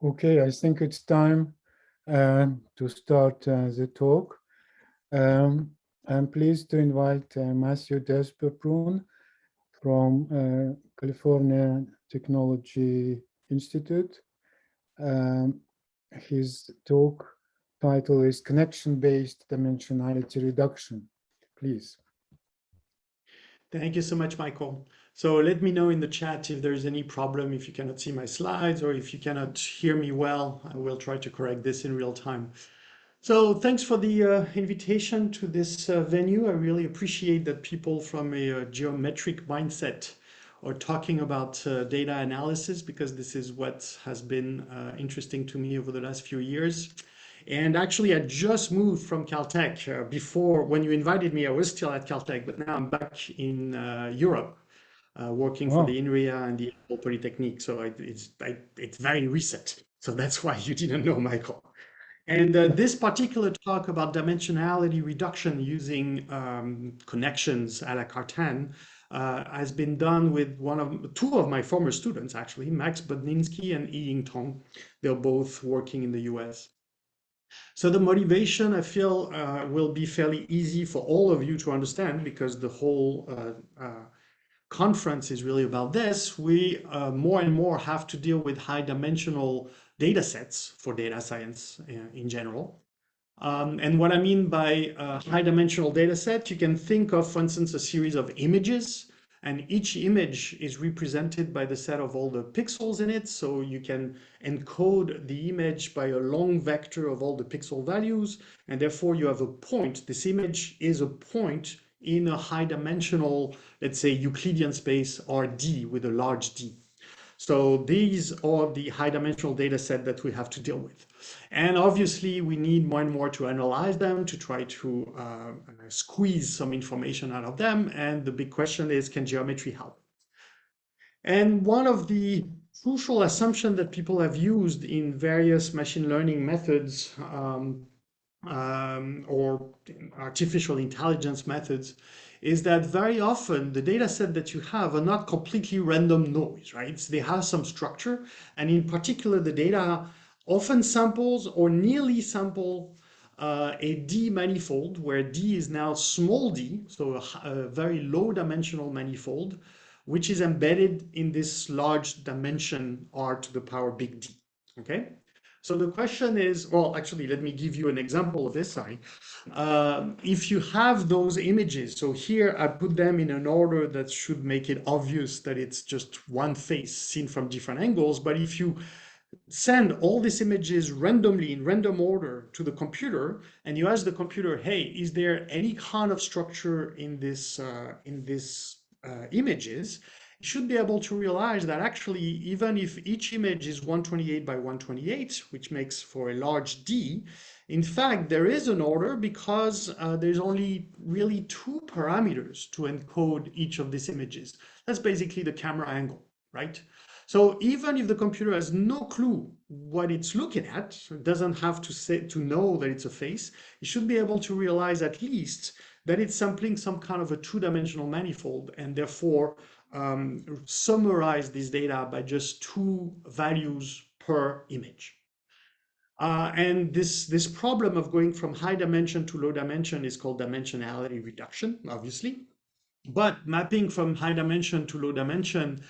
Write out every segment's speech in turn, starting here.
Okay, I think it's time to start the talk. I'm pleased to invite Mathieu Desbrun from California Technology Institute. His talk title is Connection-Based Dimensionality Reduction. Please. Thank you so much, Michael. So let me know in the chat if there's any problem, if you cannot see my slides or if you cannot hear me well. I will try to correct this in real time. So thanks for the invitation to this venue. I really appreciate that people from a geometric mindset are talking about data analysis, because this is what has been interesting to me over the last few years. And actually, I just moved from Caltech. Before, when you invited me, I was still at Caltech, but now I'm back in Europe, working for the INRIA and the Polytechnique. So it's very recent. So that's why you didn't know, Michael. And this particular talk about dimensionality reduction using connections a la Cartan has been done with two of my former students, actually, Max Budninsky and Ying Tong. They're both working in the US. So the motivation, I feel, will be fairly easy for all of you to understand, because the whole conference is really about this. We more and more have to deal with high dimensional data sets for data science in general. And what I mean by high dimensional data set, you can think of, for instance, a series of images, and each image is represented by the set of all the pixels in it. So you can encode the image by a long vector of all the pixel values, and therefore you have a point. This image is a point in a high dimensional, let's say, Euclidean space RD with a large D. So these are the high dimensional data set that we have to deal with. And obviously we need more and more to analyze them, to try to squeeze some information out of them. And the big question is, can geometry help? And one of the crucial assumptions that people have used in various machine learning methods or artificial intelligence methods is that very often the data set that you have are not completely random noise, right? So they have some structure, and in particular, the data often samples or nearly sample a D manifold, where D is now small d, so a very low dimensional manifold, which is embedded in this large dimension R to the power big D, okay? So the question is, well, actually, let me give you an example of this. If you have those images, so here I put them in an order that should make it obvious that it's just one face seen from different angles. But if you send all these images randomly in random order to the computer, and you ask the computer, hey, is there any kind of structure in this images, you should be able to realize that actually, even if each image is 128 by 128, which makes for a large D, in fact, there is an order, because there's only really two parameters to encode each of these images. That's basically the camera angle, right? So even if the computer has no clue what it's looking at, it doesn't have to know that it's a face, it should be able to realize at least that it's sampling some kind of a two-dimensional manifold, and therefore summarize this data by just two values per image. And this problem of going from high dimension to low dimension is called dimensionality reduction, obviously. But mapping from high dimension to low dimension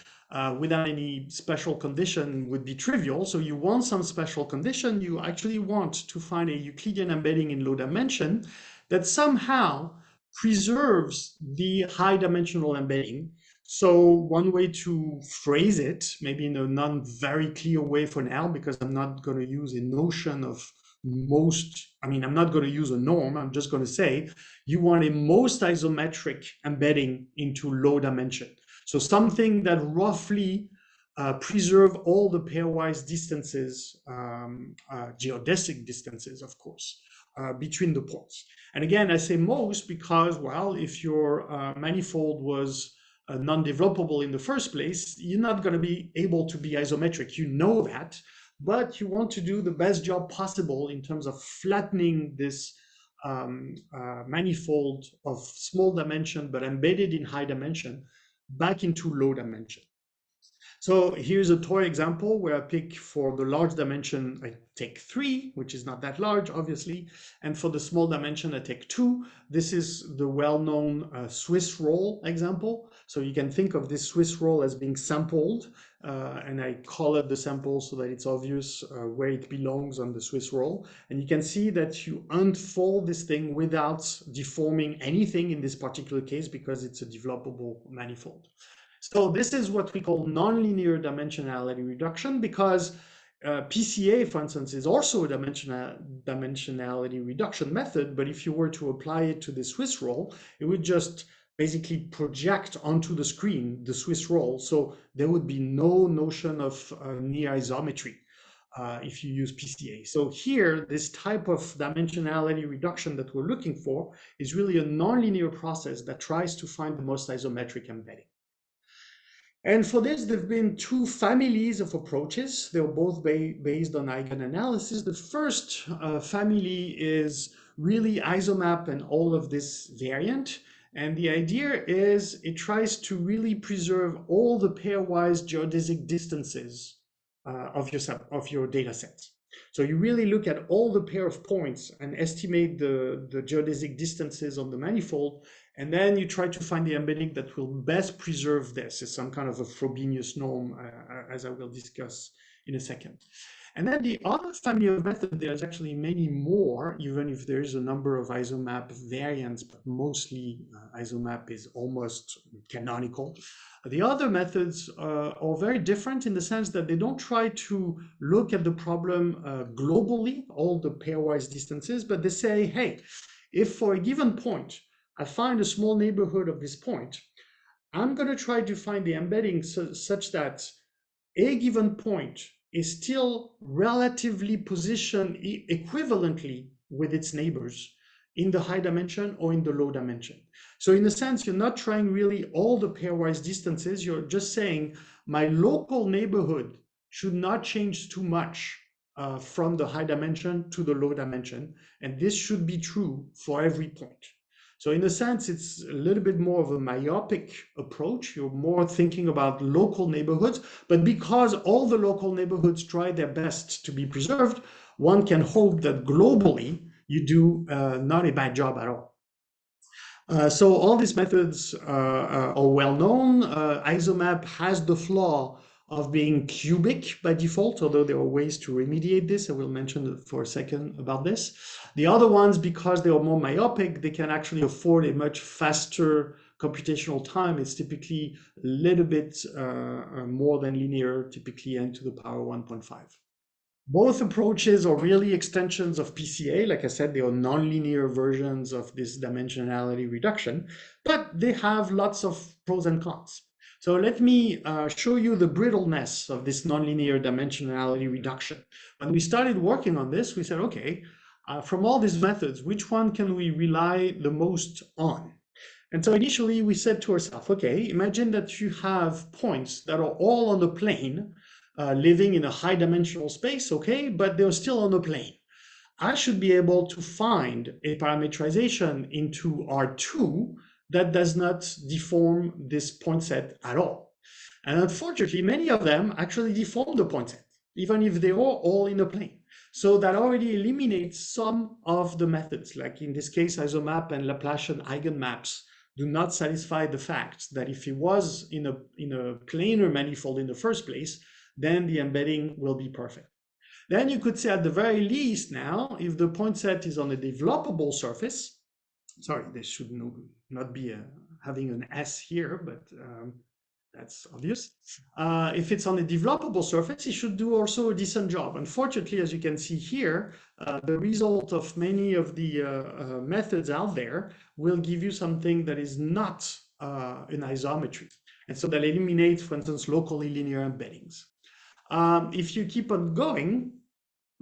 without any special condition would be trivial. So you want some special condition. You actually want to find a Euclidean embedding in low dimension that somehow preserves the high dimensional embedding. So one way to phrase it, maybe in a non very clear way for now, because I'm not going to use a notion of I'm not going to use a norm. I'm just going to say you want a most isometric embedding into low dimension. So something that roughly preserve all the pairwise distances, geodesic distances, of course, between the points. And again, I say most because, well, if your manifold was non-developable in the first place, you're not going to be able to be isometric. You know that, but you want to do the best job possible in terms of flattening this manifold of small dimension, but embedded in high dimension, back into low dimension. So here's a toy example where I pick for the large dimension, I take 3, which is not that large, obviously. And for the small dimension, I take 2. This is the well-known Swiss roll example. So you can think of this Swiss roll as being sampled. And I colored the sample so that it's obvious where it belongs on the Swiss roll. And you can see that you unfold this thing without deforming anything in this particular case because it's a developable manifold. So this is what we call nonlinear dimensionality reduction, because PCA, for instance, is also a dimensionality reduction method. But if you were to apply it to the Swiss roll, it would just basically project onto the screen the Swiss roll. So there would be no notion of near isometry if you use PCA. So here, this type of dimensionality reduction that we're looking for is really a nonlinear process that tries to find the most isometric embedding. And for this, there have been 2 families of approaches. They're both based on eigenanalysis. The first family is really Isomap and all of this variant. And the idea is it tries to really preserve all the pairwise geodesic distances of your data sets. So you really look at all the pair of points and estimate the geodesic distances on the manifold. And then you try to find the embedding that will best preserve this. It's some kind of a Frobenius norm, as I will discuss in a second. And then the other family of methods, there's actually many more, even if there's a number of Isomap variants, but mostly Isomap is almost canonical. The other methods are very different in the sense that they don't try to look at the problem globally, all the pairwise distances, but they say, hey, if for a given point, I find a small neighborhood of this point, I'm going to try to find the embedding such that a given point is still relatively positioned equivalently with its neighbors in the high dimension or in the low dimension. So in a sense, you're not trying really all the pairwise distances. You're just saying my local neighborhood should not change too much from the high dimension to the low dimension. And this should be true for every point. So in a sense, it's a little bit more of a myopic approach. You're more thinking about local neighborhoods, but because all the local neighborhoods try their best to be preserved, one can hope that globally you do not a bad job at all. So all these methods are well known. Isomap has the flaw of being cubic by default, although there are ways to remediate this. I will mention for a second about this. The other ones, because they are more myopic, they can actually afford a much faster computational time. It's typically a little bit more than linear, typically n to the power 1.5. Both approaches are really extensions of PCA. Like I said, they are nonlinear versions of this dimensionality reduction, but they have lots of pros and cons. So let me show you the brittleness of this nonlinear dimensionality reduction. When we started working on this, we said, okay, from all these methods, which one can we rely the most on? And so initially we said to ourselves, okay, imagine that you have points that are all on the plane, living in a high dimensional space, okay, but they're still on the plane. I should be able to find a parametrization into R2 that does not deform this point set at all. And unfortunately, many of them actually deform the point set, even if they are all in a plane. So that already eliminates some of the methods, like in this case, Isomap and Laplacian eigenmaps do not satisfy the fact that if it was in a planar manifold in the first place, then the embedding will be perfect. Then you could say at the very least now, if the point set is on a developable surface, sorry, this should not be having an S here, but that's obvious. If it's on a developable surface, it should do also a decent job. Unfortunately, as you can see here, the result of many of the methods out there will give you something that is not an isometry. And so that eliminates, for instance, locally linear embeddings. If you keep on going,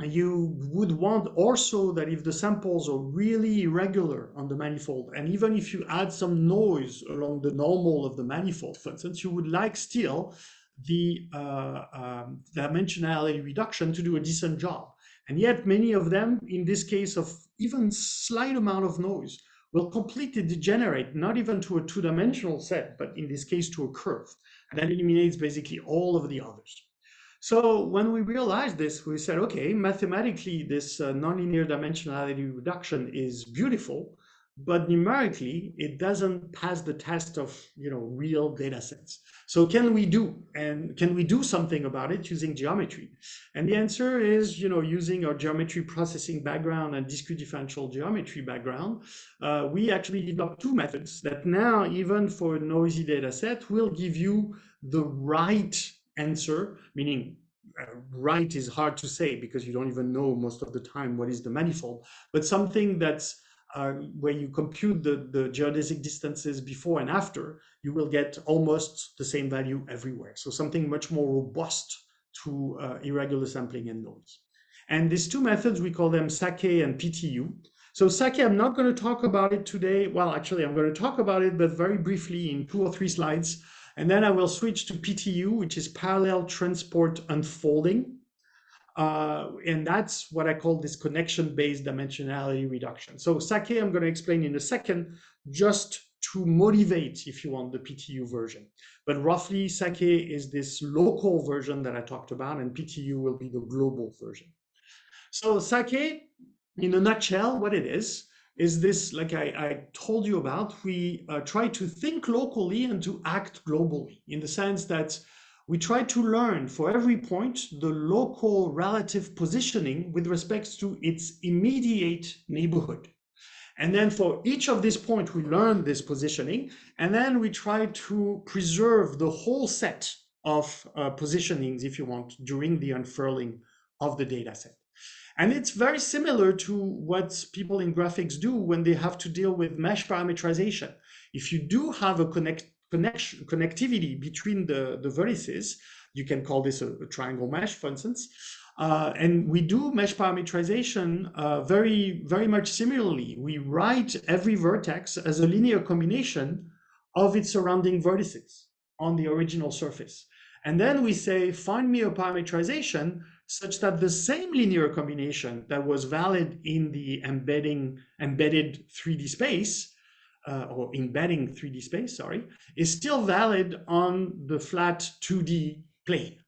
you would want also that if the samples are really irregular on the manifold, and even if you add some noise along the normal of the manifold, for instance, you would like still the dimensionality reduction to do a decent job. And yet many of them, in this case of even slight amount of noise, will completely degenerate, not even to a two-dimensional set, but in this case to a curve. And that eliminates basically all of the others. So when we realized this, we said, okay, mathematically, this nonlinear dimensionality reduction is beautiful, but numerically, it doesn't pass the test of real data sets. So can we do something about it using geometry? And the answer is, using our geometry processing background and discrete differential geometry background, we actually developed two methods that now, even for a noisy data set, will give you the right answer, meaning right is hard to say because you don't even know most of the time what is the manifold, but something that's where you compute the geodesic distances before and after, you will get almost the same value everywhere. So something much more robust to irregular sampling and noise. And these two methods, we call them Sake and PTU. So Sake, I'm not going to talk about it today. Well, actually, I'm going to talk about it, but very briefly in 2 or 3 slides. And then I will switch to PTU, which is parallel transport unfolding. And that's what I call this connection-based dimensionality reduction. So Sake, I'm going to explain in a second, just to motivate, if you want, the PTU version. But roughly, Sake is this local version that I talked about, and PTU will be the global version. So Sake, in a nutshell, what it is this, like I told you about, we try to think locally and to act globally, in the sense that we try to learn for every point the local relative positioning with respect to its immediate neighborhood. And then for each of these points, we learn this positioning, and then we try to preserve the whole set of positionings, if you want, during the unfurling of the data set. And it's very similar to what people in graphics do when they have to deal with mesh parametrization. If you do have a connectivity between the vertices, you can call this a triangle mesh, for instance. And we do mesh parametrization very, very much similarly. We write every vertex as a linear combination of its surrounding vertices on the original surface. And then we say, find me a parametrization such that the same linear combination that was valid in the embedded 3D space, or embedding 3D space, sorry, is still valid on the flat 2D plane.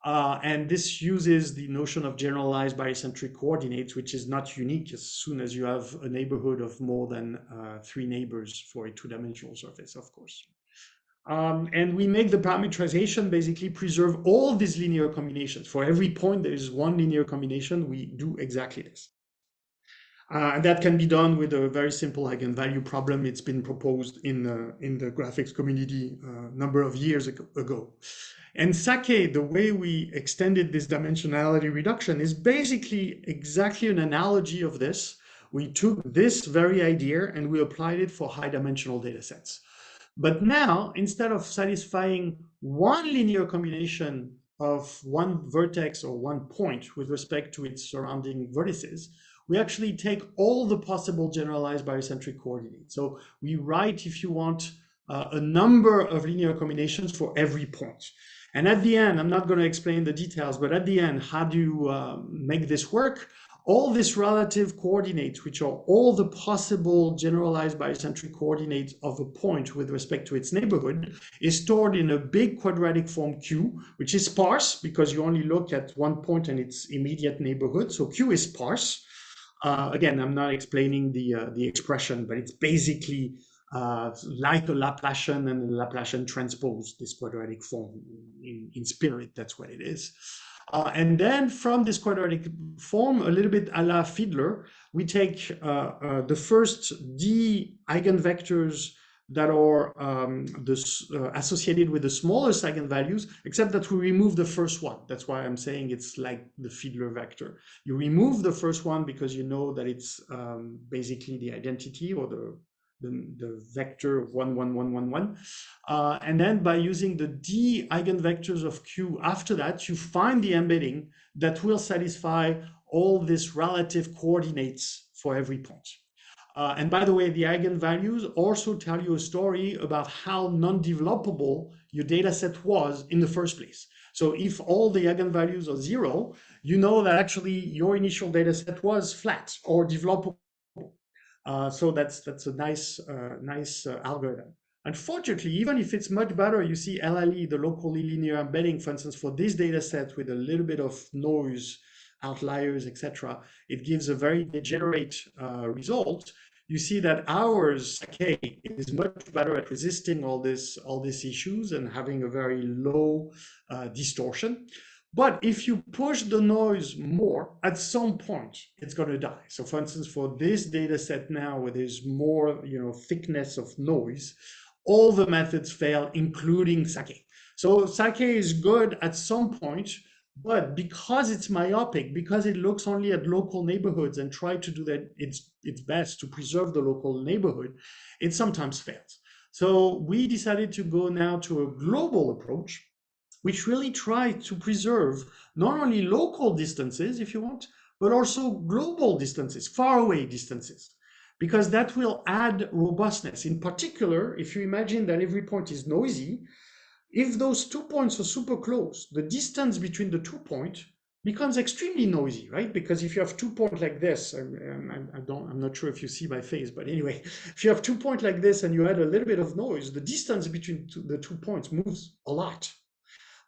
And this uses the notion of generalized barycentric coordinates, which is not unique as soon as you have a neighborhood of more than 3 neighbors for a 2-dimensional surface, of course. And we make the parametrization basically preserve all these linear combinations. For every point, there is one linear combination. We do exactly this. And that can be done with a very simple eigenvalue problem. It's been proposed in the graphics community a number of years ago. And Sake, the way we extended this dimensionality reduction is basically exactly an analogy of this. We took this very idea and we applied it for high-dimensional data sets. But now, instead of satisfying one linear combination of one vertex or one point with respect to its surrounding vertices, we actually take all the possible generalized barycentric coordinates. So we write, if you want, a number of linear combinations for every point. And at the end, I'm not going to explain the details, but at the end, how do you make this work? All these relative coordinates, which are all the possible generalized barycentric coordinates of a point with respect to its neighborhood, is stored in a big quadratic form Q, which is sparse because you only look at one point and its immediate neighborhood. So Q is sparse. Again, I'm not explaining the expression, but it's basically like a Laplacian and a Laplacian transpose, this quadratic form. In spirit, that's what it is. And then from this quadratic form, a little bit a la Fiedler, we take the first D eigenvectors that are associated with the smallest eigenvalues, except that we remove the first one. That's why I'm saying it's like the Fiedler vector. You remove the first one because you know that it's basically the identity or the vector of 1, 1, 1, 1, 1. And then by using the D eigenvectors of Q after that, you find the embedding that will satisfy all these relative coordinates for every point. And by the way, the eigenvalues also tell you a story about how non-developable your data set was in the first place. So if all the eigenvalues are 0, you know that actually your initial data set was flat or developable. So that's a nice algorithm. Unfortunately, even if it's much better, you see LLE, the locally linear embedding, for instance, for this data set with a little bit of noise, outliers, etc., it gives a very degenerate result. You see that ours, okay, is much better at resisting all these issues and having a very low distortion. But if you push the noise more, at some point, it's going to die. So for instance, for this data set now, where there's more, thickness of noise, all the methods fail, including Sake. So Sake is good at some point, but because it's myopic, because it looks only at local neighborhoods and try to do that its best to preserve the local neighborhood, it sometimes fails. So we decided to go now to a global approach, which really try to preserve not only local distances, if you want, but also global distances, faraway distances, because that will add robustness. In particular, if you imagine that every point is noisy, if those 2 points are super close, the distance between the 2 points becomes extremely noisy, right? Because if you have 2 points like this, I'm not sure if you see my face, but anyway, if you have 2 points like this and you add a little bit of noise, the distance between the 2 points moves a lot.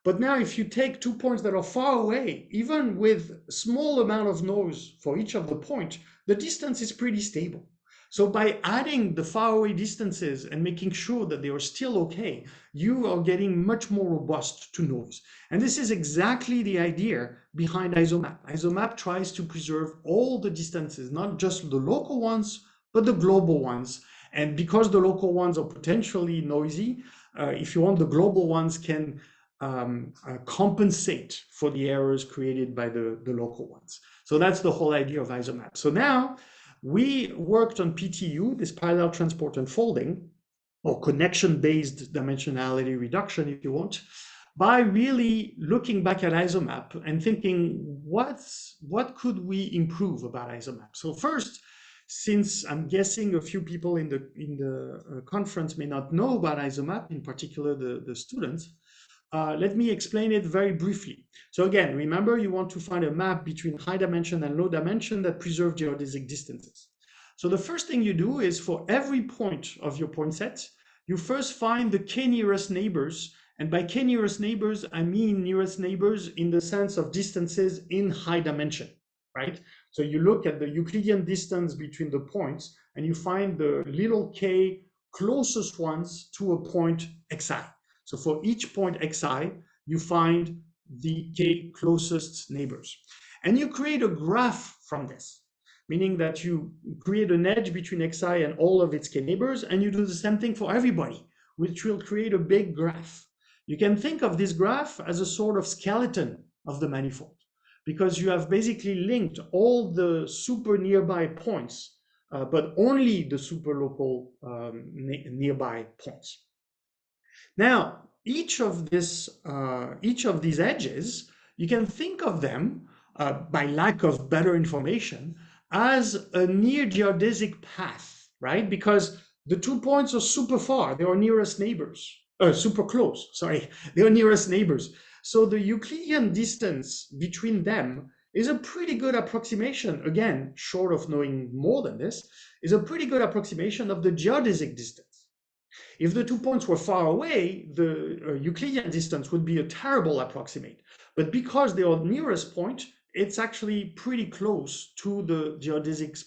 But now if you take 2 points that are far away, even with small amount of noise for each of the point, the distance is pretty stable. So by adding the faraway distances and making sure that they are still okay, you are getting much more robust to noise. And this is exactly the idea behind Isomap. Isomap tries to preserve all the distances, not just the local ones, but the global ones. And because the local ones are potentially noisy, if you want, the global ones can compensate for the errors created by the local ones. So that's the whole idea of Isomap. So now we worked on PTU, this parallel transport unfolding, or connection-based dimensionality reduction, if you want, by really looking back at Isomap and thinking, what could we improve about Isomap? So first, since I'm guessing a few people in the conference may not know about Isomap, in particular the students, let me explain it very briefly. So again, remember, you want to find a map between high dimension and low dimension that preserve geodesic distances. So the first thing you do is, for every point of your point set, you first find the k nearest neighbors. And by k nearest neighbors, I mean nearest neighbors in the sense of distances in high dimension, right? So you look at the Euclidean distance between the points and you find the little k closest ones to a point xi. So for each point xi, you find the k closest neighbors. And you create a graph from this, meaning that you create an edge between xi and all of its k neighbors, and you do the same thing for everybody, which will create a big graph. You can think of this graph as a sort of skeleton of the manifold, because you have basically linked all the super nearby points, but only the super local nearby points. Now, each of these edges, you can think of them, by lack of better information, as a near geodesic path, right? Because the 2 points are super far, they are nearest neighbors, super close, sorry, they are nearest neighbors. So the Euclidean distance between them is a pretty good approximation, again, short of knowing more than this, is a pretty good approximation of the geodesic distance. If the 2 points were far away, the Euclidean distance would be a terrible approximate. But because they are nearest point, it's actually pretty close to the geodesic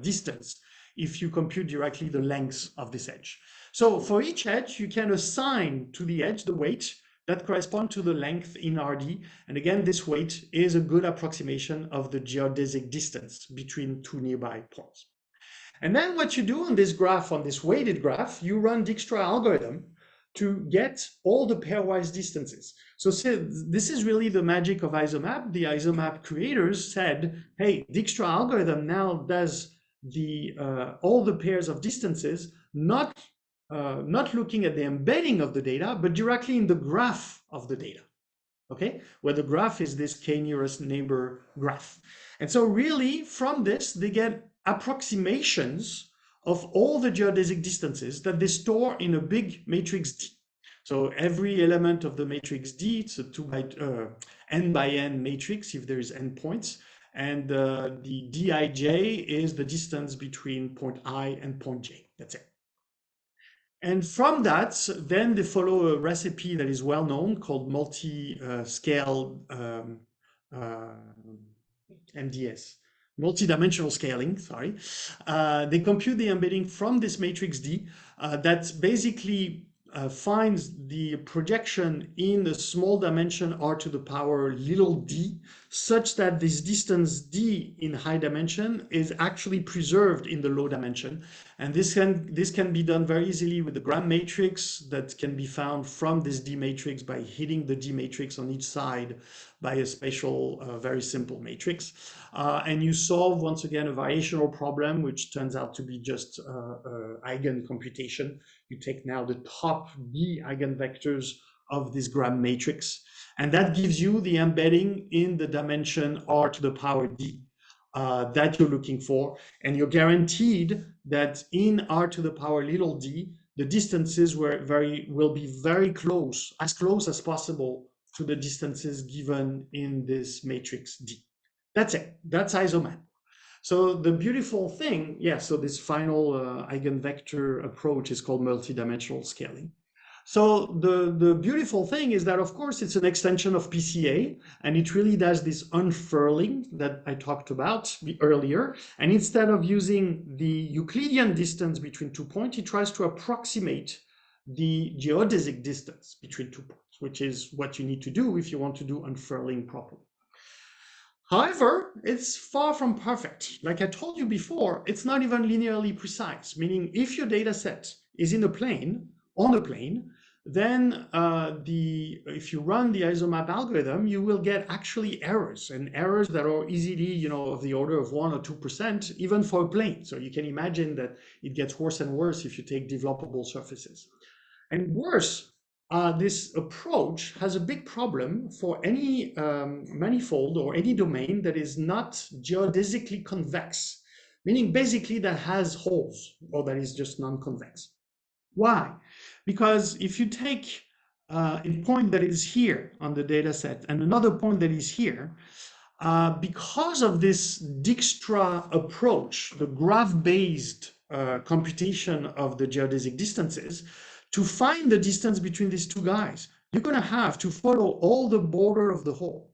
distance if you compute directly the length of this edge. So for each edge, you can assign to the edge the weight that correspond to the length in RD. And again, this weight is a good approximation of the geodesic distance between two nearby points. And then what you do on this graph, on this weighted graph, you run Dijkstra algorithm to get all the pairwise distances. So this is really the magic of Isomap. The Isomap creators said, hey, Dijkstra algorithm now does all the pairs of distances, not looking at the embedding of the data, but directly in the graph of the data, okay? Where the graph is this k nearest neighbor graph. And so really from this, they get approximations of all the geodesic distances that they store in a big matrix D. So every element of the matrix D, it's a n by n matrix if there is n points, And the dij is the distance between point I and point j. That's it. And from that, then they follow a recipe that is well known called multi-scale MDS, multi-dimensional scaling, sorry. They compute the embedding from this matrix D that basically finds the projection in the small dimension r to the power little d, such that this distance d in high dimension is actually preserved in the low dimension. And this can be done very easily with the Gram matrix that can be found from this D matrix by hitting the D matrix on each side by a special, very simple matrix. And you solve, once again, a variational problem, which turns out to be just eigen computation. You take now the top D eigenvectors of this Gram matrix, and that gives you the embedding in the dimension r to the power d that you're looking for. And you're guaranteed that in r to the power little d, the distances will be very close as possible to the distances given in this matrix D. That's it. That's Isomap. So the beautiful thing, so this final eigenvector approach is called multidimensional scaling. So the beautiful thing is that, of course, it's an extension of PCA, and it really does this unfurling that I talked about earlier. And instead of using the Euclidean distance between 2 points, it tries to approximate the geodesic distance between 2 points, which is what you need to do if you want to do unfurling properly. However, it's far from perfect. Like I told you before, it's not even linearly precise, meaning if your data set is on a plane, then if you run the Isomap algorithm, you will get actually errors, and errors that are easily, of the order of 1 or 2%, even for a plane. So you can imagine that it gets worse and worse if you take developable surfaces. And worse, this approach has a big problem for any manifold or any domain that is not geodesically convex, meaning basically that has holes or that is just non-convex. Why? Because if you take a point that is here on the data set and another point that is here, because of this Dijkstra approach, the graph-based computation of the geodesic distances, to find the distance between these two guys, you're going to have to follow all the border of the hole.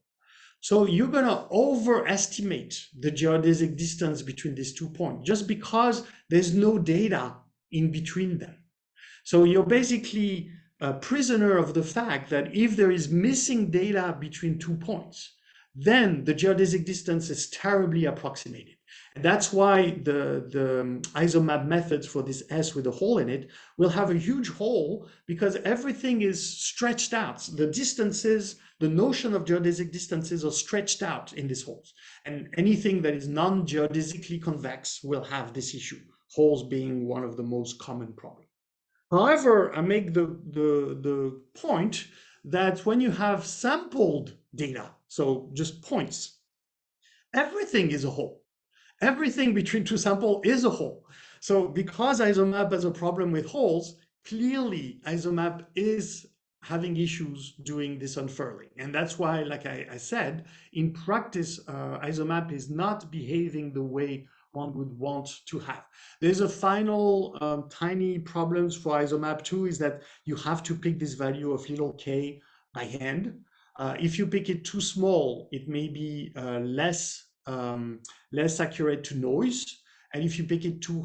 So you're going to overestimate the geodesic distance between these 2 points just because there's no data in between them. So you're basically a prisoner of the fact that if there is missing data between 2 points, then the geodesic distance is terribly approximated. And that's why the Isomap methods for this S with a hole in it will have a huge hole because everything is stretched out. The distances, the notion of geodesic distances are stretched out in these holes. And anything that is non-geodesically convex will have this issue, holes being one of the most common problems. However, I make the point that when you have sampled data, so just points, everything is a hole. Everything between two samples is a hole. So because Isomap has a problem with holes, clearly Isomap is having issues doing this unfurling. And that's why, like I said, in practice, Isomap is not behaving the way one would want to have. There's a final tiny problems for Isomap 2 is that you have to pick this value of little k by hand. If you pick it too small, it may be less accurate to noise. And if you pick it too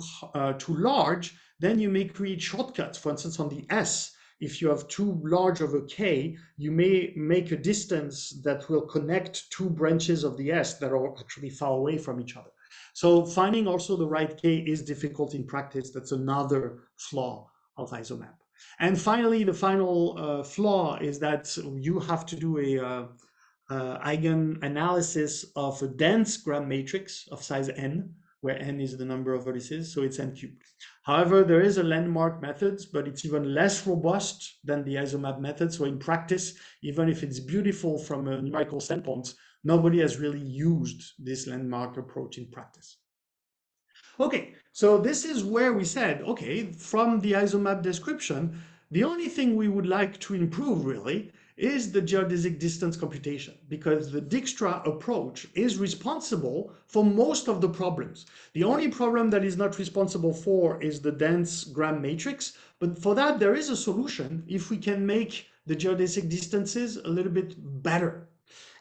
large, then you may create shortcuts. For instance, on the S, if you have too large of a K, you may make a distance that will connect two branches of the S that are actually far away from each other. So finding also the right K is difficult in practice. That's another flaw of Isomap. And finally, the final flaw is that you have to do a eigen analysis of a dense Gram matrix of size n, where n is the number of vertices, so it's n cubed. However, there is a landmark method, but it's even less robust than the Isomap method. So in practice, even if it's beautiful from a numerical standpoint, nobody has really used this landmark approach in practice. Okay, so this is where we said, okay, from the Isomap description, the only thing we would like to improve really is the geodesic distance computation, because the Dijkstra approach is responsible for most of the problems. The only problem that is not responsible for is the dense gram matrix, but for that there is a solution if we can make the geodesic distances a little bit better.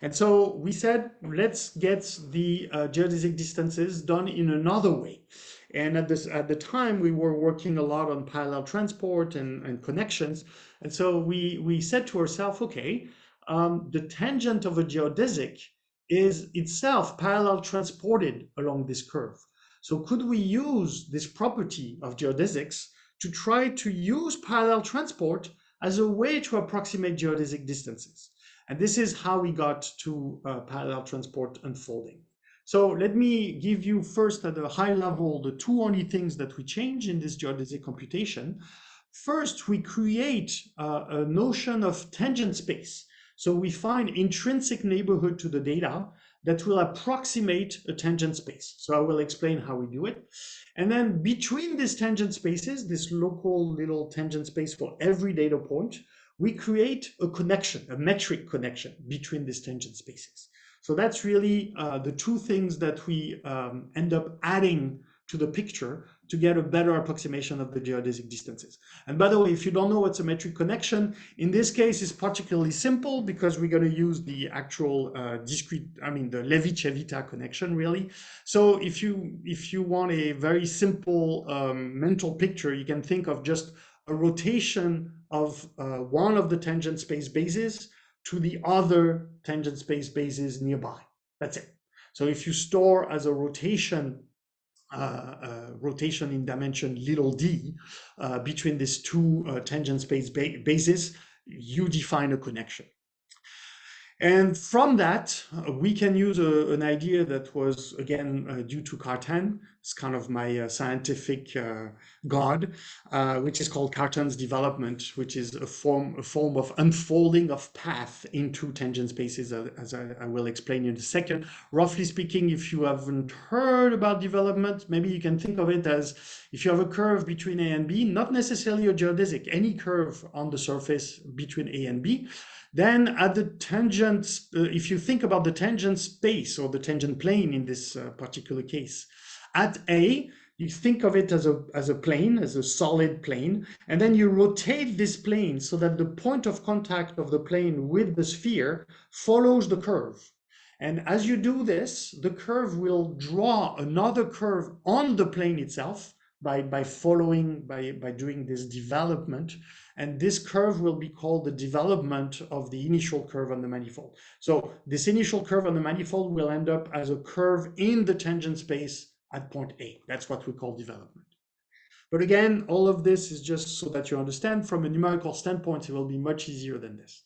And so we said, let's get the geodesic distances done in another way. And at the time, we were working a lot on parallel transport and connections. And so we said to ourselves, okay, the tangent of a geodesic is itself parallel transported along this curve. So could we use this property of geodesics to try to use parallel transport as a way to approximate geodesic distances? And this is how we got to parallel transport unfolding. So let me give you first at a high level the two only things that we change in this geodesic computation. First, we create a notion of tangent space. So we find intrinsic neighborhood to the data that will approximate a tangent space. So I will explain how we do it. And then between these tangent spaces, this local little tangent space for every data point, we create a connection, a metric connection between these tangent spaces. So that's really the two things that we end up adding to the picture to get a better approximation of the geodesic distances. And by the way, if you don't know what's a metric connection, in this case it's particularly simple because we're going to use the actual discrete, the Levi-Civita connection really. So if you want a very simple mental picture, you can think of just a rotation of one of the tangent space bases to the other tangent space bases nearby. That's it. So if you store as a rotation in dimension little d between these two tangent space bases, you define a connection. And from that, we can use an idea that was, again, due to Cartan. It's kind of my scientific god, which is called Cartan's development, which is a form of unfolding of path into tangent spaces, as I will explain in a second. Roughly speaking, if you haven't heard about development, maybe you can think of it as if you have a curve between A and B, not necessarily a geodesic, any curve on the surface between A and B, then at the tangent, if you think about the tangent space or the tangent plane in this particular case, at A, you think of it as a plane, as a solid plane, and then you rotate this plane so that the point of contact of the plane with the sphere follows the curve. And as you do this, the curve will draw another curve on the plane itself by doing this development. And this curve will be called the development of the initial curve on the manifold. So this initial curve on the manifold will end up as a curve in the tangent space at point A. That's what we call development. But again, all of this is just so that you understand from a numerical standpoint, it will be much easier than this.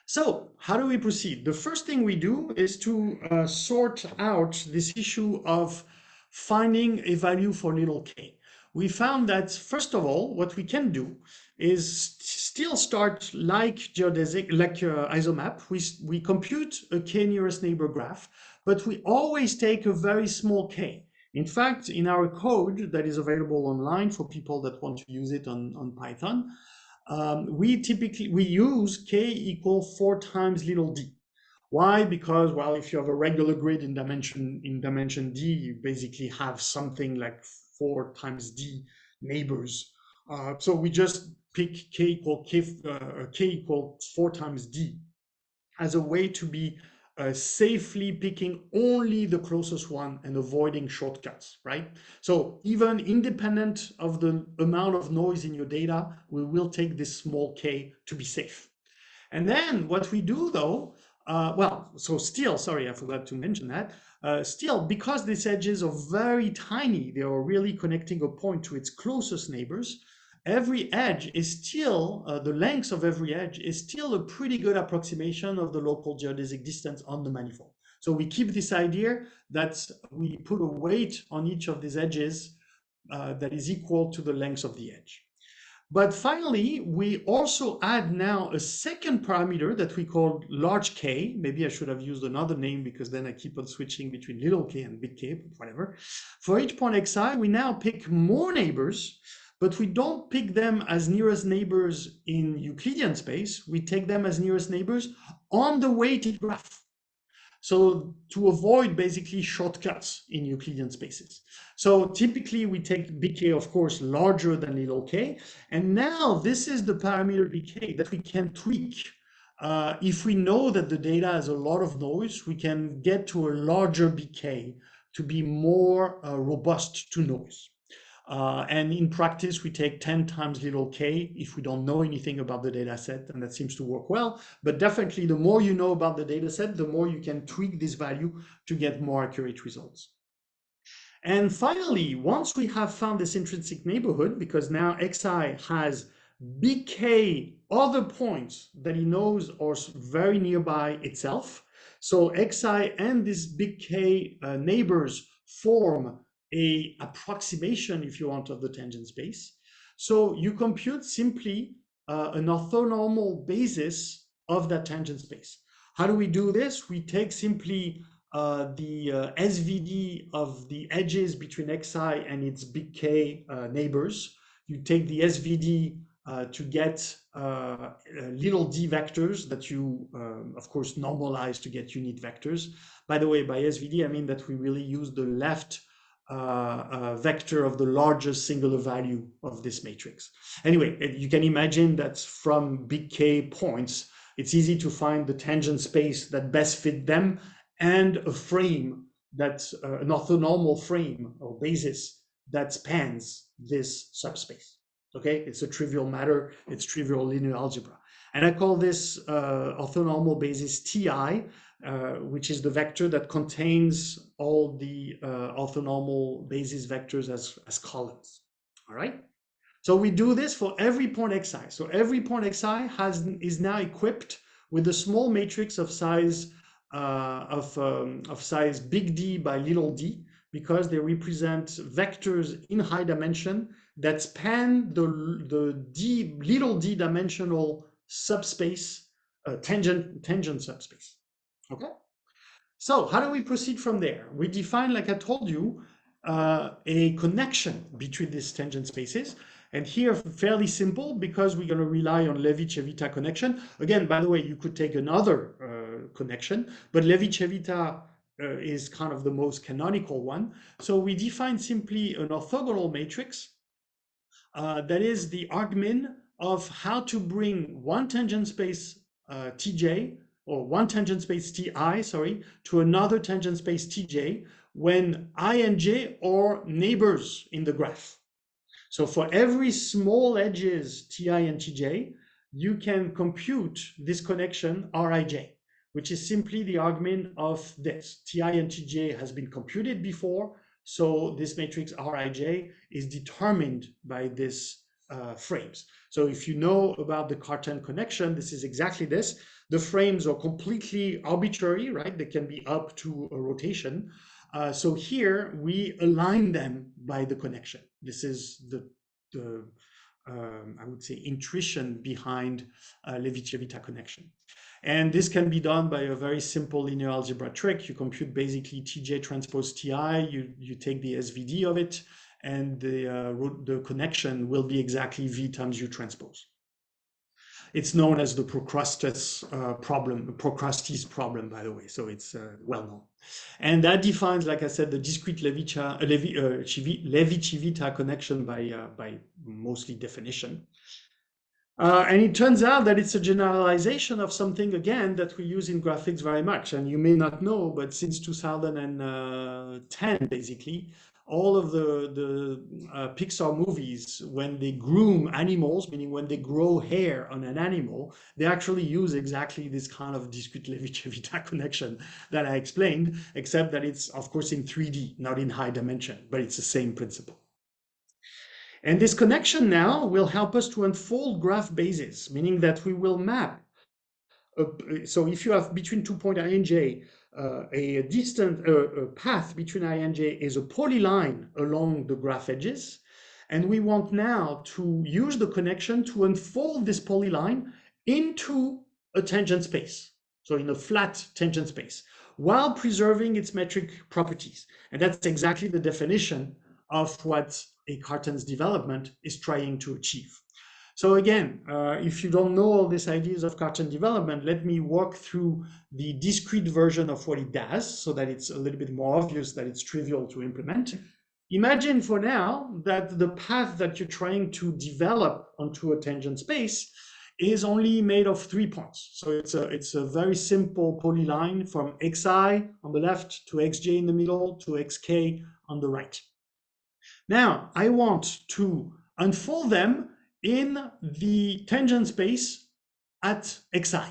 So how do we proceed? The first thing we do is to sort out this issue of finding a value for little k. We found that, first of all, what we can do is still start like geodesic, like Isomap. We compute a k nearest neighbor graph, but we always take a very small k. In fact, in our code that is available online for people that want to use it on Python, we use k equal 4 times little d. Why? Because, well, if you have a regular grid in dimension d, you basically have something like 4 times d neighbors. So we just pick k equal 4 times d as a way to be safely picking only the closest one and avoiding shortcuts, right? So even independent of the amount of noise in your data, we will take this small k to be safe. And then what we do though, sorry, I forgot to mention that. Still, because these edges are very tiny, they are really connecting a point to its closest neighbors, every edge is still, the length of every edge is still a pretty good approximation of the local geodesic distance on the manifold. So we keep this idea that we put a weight on each of these edges that is equal to the length of the edge. But finally, we also add now a second parameter that we call large k. Maybe I should have used another name because then I keep on switching between little k and big k, but whatever. For each point xi, we now pick more neighbors, but we don't pick them as nearest neighbors in Euclidean space. We take them as nearest neighbors on the weighted graph. So to avoid basically shortcuts in Euclidean spaces. So typically we take big K, of course, larger than little k. And now this is the parameter big K that we can tweak. If we know that the data has a lot of noise, we can get to a larger big K to be more robust to noise. And in practice, we take 10 times little k if we don't know anything about the data set, and that seems to work well. But definitely, the more you know about the data set, the more you can tweak this value to get more accurate results. And finally, once we have found this intrinsic neighborhood, because now xi has big K other points that he knows are very nearby itself, so xi and this big K neighbors form a approximation, if you want, of the tangent space. So you compute simply an orthonormal basis of that tangent space. How do we do this? We take simply the SVD of the edges between xi and its big K neighbors. You take the SVD to get little d vectors that you, of course, normalize to get unit vectors. By the way, by SVD, I mean that we really use the left vector of the largest singular value of this matrix. Anyway, you can imagine that from big K points, it's easy to find the tangent space that best fit them and a frame that's an orthonormal frame or basis that spans this subspace. Okay, it's a trivial matter, it's trivial linear algebra. And I call this orthonormal basis Ti, which is the vector that contains all the orthonormal basis vectors as columns. All right. So we do this for every point xi. So every point xi is now equipped with a small matrix of size size big D by little d, because they represent vectors in high dimension that span the little d dimensional subspace, tangent subspace. Okay. So how do we proceed from there? We define, like I told you, a connection between these tangent spaces. And here, fairly simple, because we're going to rely on Levi-Civita connection. Again, by the way, you could take another connection, but Levi-Civita is kind of the most canonical one. So we define simply an orthogonal matrix that is the argmin of how to bring one tangent space Tj, or one tangent space Ti, sorry, to another tangent space Tj when I and j are neighbors in the graph. So for every small edges Ti and Tj, you can compute this connection Rij, which is simply the argmin of this. Ti and Tj has been computed before, so this matrix Rij is determined by this frames. So if you know about the Cartan connection, this is exactly this. The frames are completely arbitrary, right? They can be up to a rotation. So here we align them by the connection. This is the I would say, intuition behind Levi-Civita connection. And this can be done by a very simple linear algebra trick. You compute basically Tj transpose Ti, you take the SVD of it, and the connection will be exactly V times U transpose. It's known as the Procrustes problem, by the way, so it's well known. And that defines, like I said, the discrete Levi-Civita connection by mostly definition. And it turns out that it's a generalization of something, again, that we use in graphics very much. And you may not know, but since 2010, basically, all of the Pixar movies, when they groom animals, meaning when they grow hair on an animal, they actually use exactly this kind of discrete Levi-Civita connection that I explained, except that it's, of course, in 3D, not in high dimension, but it's the same principle. And this connection now will help us to unfold graph bases, meaning that we will map. So if you have between 2 points I and j, a distant path between I and j is a polyline along the graph edges. And we want now to use the connection to unfold this polyline into a tangent space. So in a flat tangent space, while preserving its metric properties. And that's exactly the definition of what a Cartan's development is trying to achieve. So again, if you don't know all these ideas of Cartan development, let me walk through the discrete version of what it does so that it's a little bit more obvious that it's trivial to implement. Imagine for now that the path that you're trying to develop onto a tangent space is only made of 3 points. So it's a very simple polyline from xi on the left to xj in the middle to xk on the right. Now, I want to unfold them in the tangent space at xi.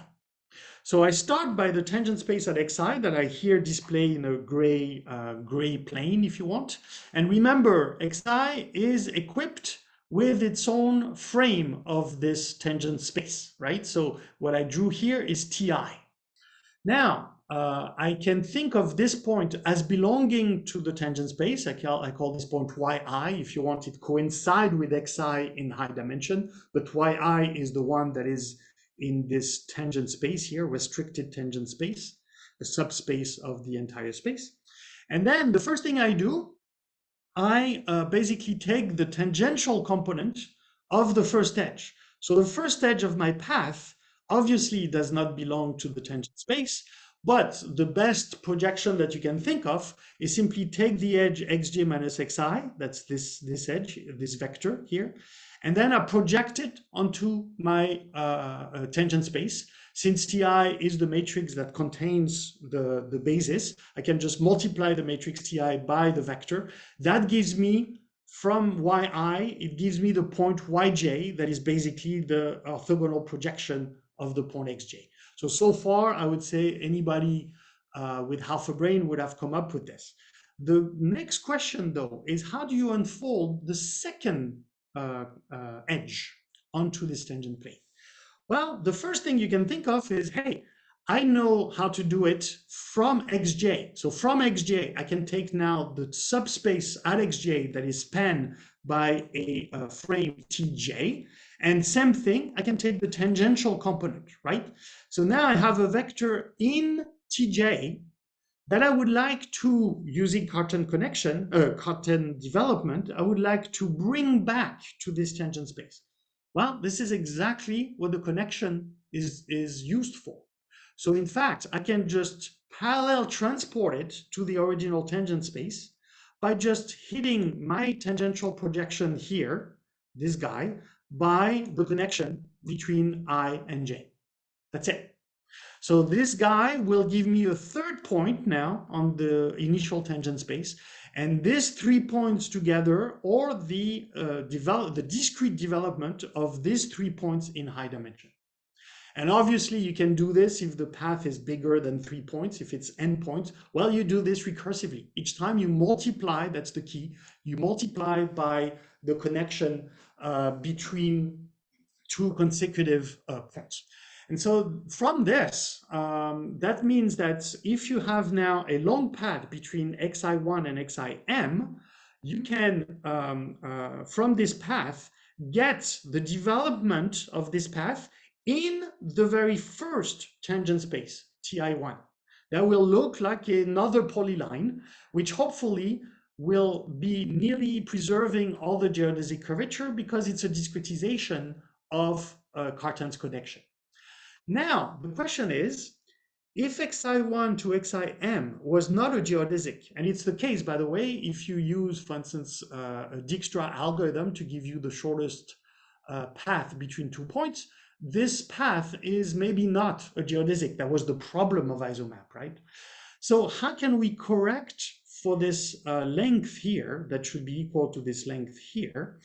So I start by the tangent space at xi that I here display in a gray plane, if you want. And remember, xi is equipped with its own frame of this tangent space, right? So what I drew here is ti. Now, I can think of this point as belonging to the tangent space. I call this point yi. If you want, it coincide with xi in high dimension, but yi is the one that is in this tangent space here, restricted tangent space, the subspace of the entire space. And then the first thing I do, I basically take the tangential component of the first edge. So the first edge of my path obviously does not belong to the tangent space, but the best projection that you can think of is simply take the edge xj minus xi, that's this edge, this vector here, and then I project it onto my tangent space. Since Ti is the matrix that contains the basis, I can just multiply the matrix Ti by the vector. That gives me, from yi, it gives me the point yj, that is basically the orthogonal projection of the point xj. So far, I would say anybody with half a brain would have come up with this. The next question, though, is how do you unfold the second edge onto this tangent plane? Well, the first thing you can think of is, hey, I know how to do it from xj. So from xj, I can take now the subspace at xj that is spanned by a frame tj, and same thing, I can take the tangential component, right? So now I have a vector in tj that I would like to, using Cartan development, I would like to bring back to this tangent space. Well, this is exactly what the connection is used for. So in fact, I can just parallel transport it to the original tangent space by just hitting my tangential projection here, this guy, by the connection between I and j. That's it. So this guy will give me a third point now on the initial tangent space, and these 3 points together, or the discrete development of these 3 points in high dimension. And obviously you can do this if the path is bigger than 3 points, if it's n points. Well, you do this recursively. Each time you multiply, that's the key, you multiply by the connection between 2 consecutive points. And so from this, that means that if you have now a long path between xi1 and xim, you can, from this path, get the development of this path in the very first tangent space, ti1. That will look like another polyline, which hopefully will be nearly preserving all the geodesic curvature because it's a discretization of Cartan's connection. Now, the question is, if xi1 to xim was not a geodesic, and it's the case, by the way, if you use, for instance, a Dijkstra algorithm to give you the shortest path between 2 points, this path is maybe not a geodesic. That was the problem of Isomap, right? So how can we correct for this length here, that should be equal to this length here,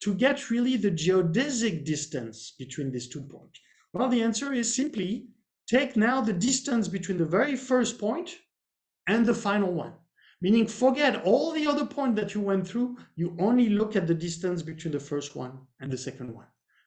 to get really the geodesic distance between these 2 points? Well, the answer is simply take now the distance between the very first point and the final one. Meaning forget all the other points that you went through, you only look at the distance between the first one and the second one.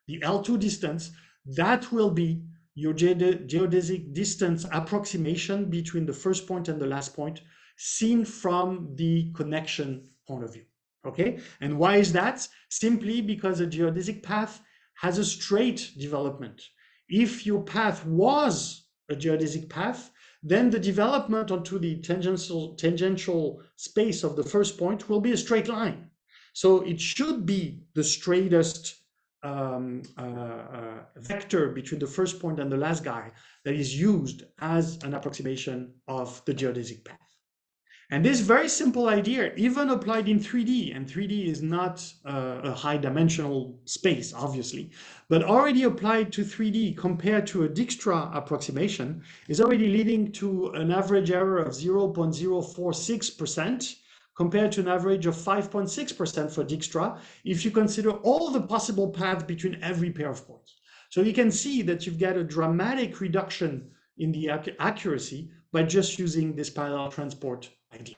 The L2 distance, that will be your geodesic distance approximation between the first point and the last point, seen from the connection point of view, okay? And why is that? Simply because a geodesic path has a straight development. If your path was a geodesic path, then the development onto the tangential space of the first point will be a straight line. So it should be the straightest vector between the first point and the last guy that is used as an approximation of the geodesic path. And this very simple idea, even applied in 3D, and 3D is not a high dimensional space, obviously, but already applied to 3D compared to a Dijkstra approximation, is already leading to an average error of 0.046% compared to an average of 5.6% for Dijkstra, if you consider all the possible paths between every pair of points. So you can see that you've got a dramatic reduction in the accuracy by just using this parallel transport idea.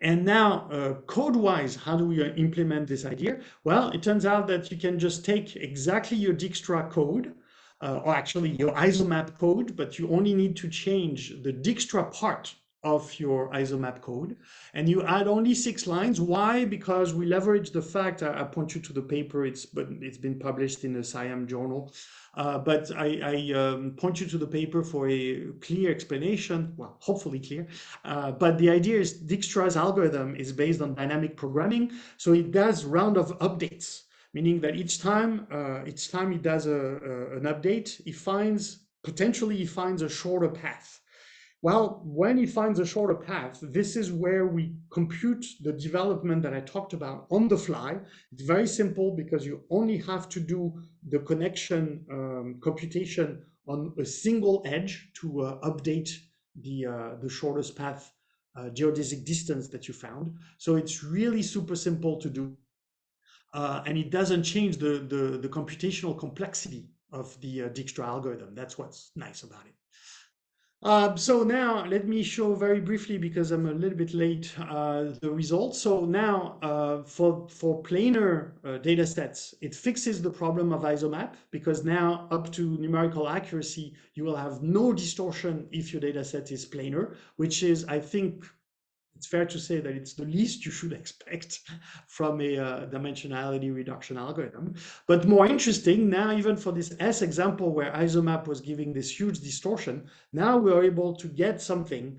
And now, code-wise, how do we implement this idea? Well, it turns out that you can just take exactly your Dijkstra code, or actually your Isomap code, but you only need to change the Dijkstra part of your Isomap code, and you add only 6 lines. Why? Because we leverage the fact, I point you to the paper, it's been published in the SciAm journal, but I point you to the paper for a clear explanation, well, hopefully clear, but the idea is Dijkstra's algorithm is based on dynamic programming, so it does round of updates, meaning that each time it does an update, potentially he finds a shorter path. Well, when he finds a shorter path, this is where we compute the development that I talked about on the fly. It's very simple because you only have to do the connection computation on a single edge to update the shortest path geodesic distance that you found. So it's really super simple to do. And it doesn't change the computational complexity of the Dijkstra algorithm. That's what's nice about it. So now let me show very briefly, because I'm a little bit late, the results. So now for planar data sets, it fixes the problem of Isomap, because now up to numerical accuracy, you will have no distortion if your data set is planar, which is, I think, it's fair to say that it's the least you should expect from a dimensionality reduction algorithm. But more interesting, now even for this S example where Isomap was giving this huge distortion, now we are able to get something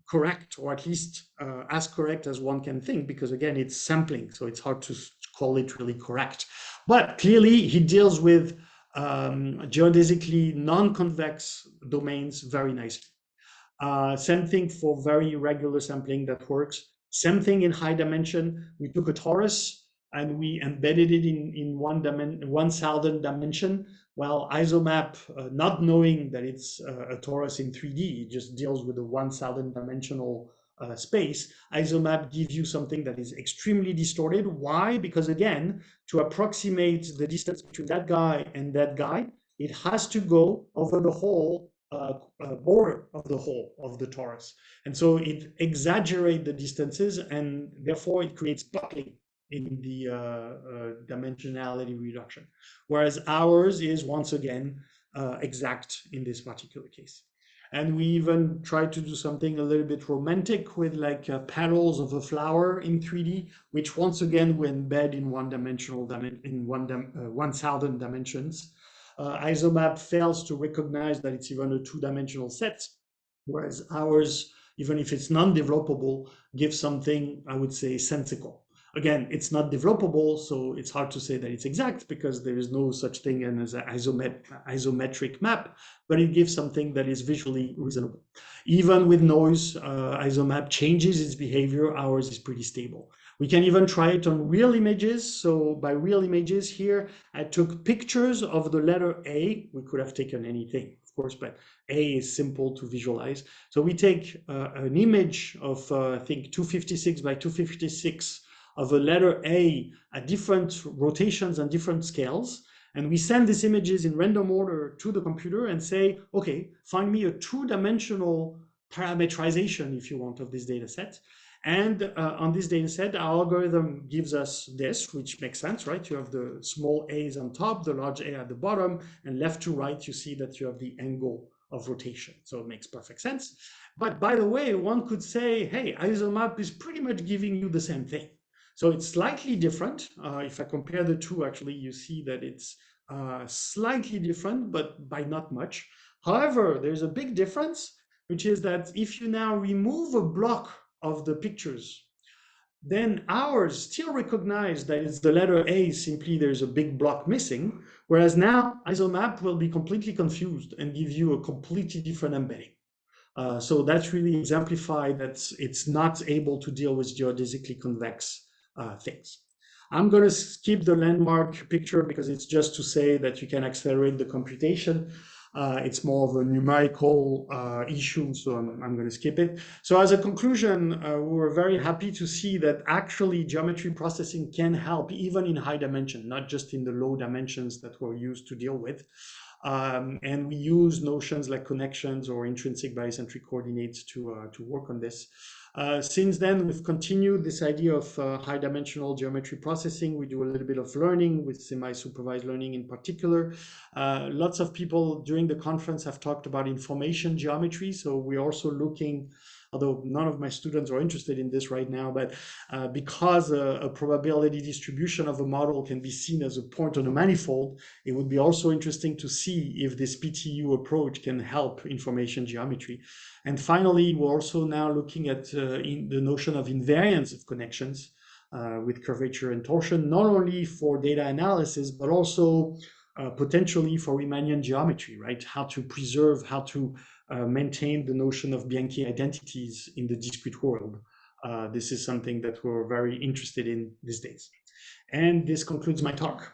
correct, or at least as correct as one can think, because again, it's sampling, so it's hard to call it really correct. But clearly he deals with geodesically non-convex domains very nicely. Same thing for very irregular sampling that works. Same thing in high dimension. We took a torus and we embedded it in 1,000 dimension. Well, Isomap, not knowing that it's a torus in 3D, it just deals with a 1,000 dimensional space. Isomap gives you something that is extremely distorted. Why? Because again, to approximate the distance between that guy and that guy, it has to go over the whole border of the whole of the torus. And so it exaggerates the distances, and therefore it creates buckling in the dimensionality reduction. Whereas ours is, once again, exact in this particular case. And we even tried to do something a little bit romantic with like petals of a flower in 3D, which once again we embed in 1,000 dimensions. Isomap fails to recognize that it's even a 2-dimensional set, whereas ours, even if it's non-developable, gives something, I would say, sensical. Again, it's not developable, so it's hard to say that it's exact, because there is no such thing as an isometric map, but it gives something that is visually reasonable. Even with noise, Isomap changes its behavior. Ours is pretty stable. We can even try it on real images. So by real images here, I took pictures of the letter A. We could have taken anything, of course, but A is simple to visualize. So we take an image of, I think, 256 by 256 of a letter A at different rotations and different scales. And we send these images in random order to the computer and say, okay, find me a 2-dimensional parametrization, if you want, of this data set. And on this data set, our algorithm gives us this, which makes sense, right? You have the small a's on top, the large A at the bottom, and left to right, you see that you have the angle of rotation. So it makes perfect sense. But by the way, one could say, hey, Isomap is pretty much giving you the same thing. So it's slightly different. If I compare the two, actually, you see that it's slightly different, but by not much. However, there's a big difference, which is that if you now remove a block of the pictures, then ours still recognize that it's the letter A, simply there's a big block missing, whereas now Isomap will be completely confused and give you a completely different embedding. So that's really exemplified that it's not able to deal with geodesically convex things. I'm going to skip the landmark picture because it's just to say that you can accelerate the computation. It's more of a numerical issue, so I'm going to skip it. So as a conclusion, we were very happy to see that actually geometry processing can help even in high dimension, not just in the low dimensions that we're used to deal with. And we use notions like connections or intrinsic bicentric coordinates to work on this. Since then, we've continued this idea of high dimensional geometry processing. We do a little bit of learning with semi-supervised learning in particular. Lots of people during the conference have talked about information geometry. So we're also looking, although none of my students are interested in this right now, but because a probability distribution of a model can be seen as a point on a manifold, it would be also interesting to see if this PTU approach can help information geometry. And finally, we're also now looking at the notion of invariance of connections with curvature and torsion, not only for data analysis, but also potentially for Riemannian geometry, right? How to preserve, how to maintain the notion of Bianchi identities in the discrete world. This is something that we're very interested in these days. And this concludes my talk.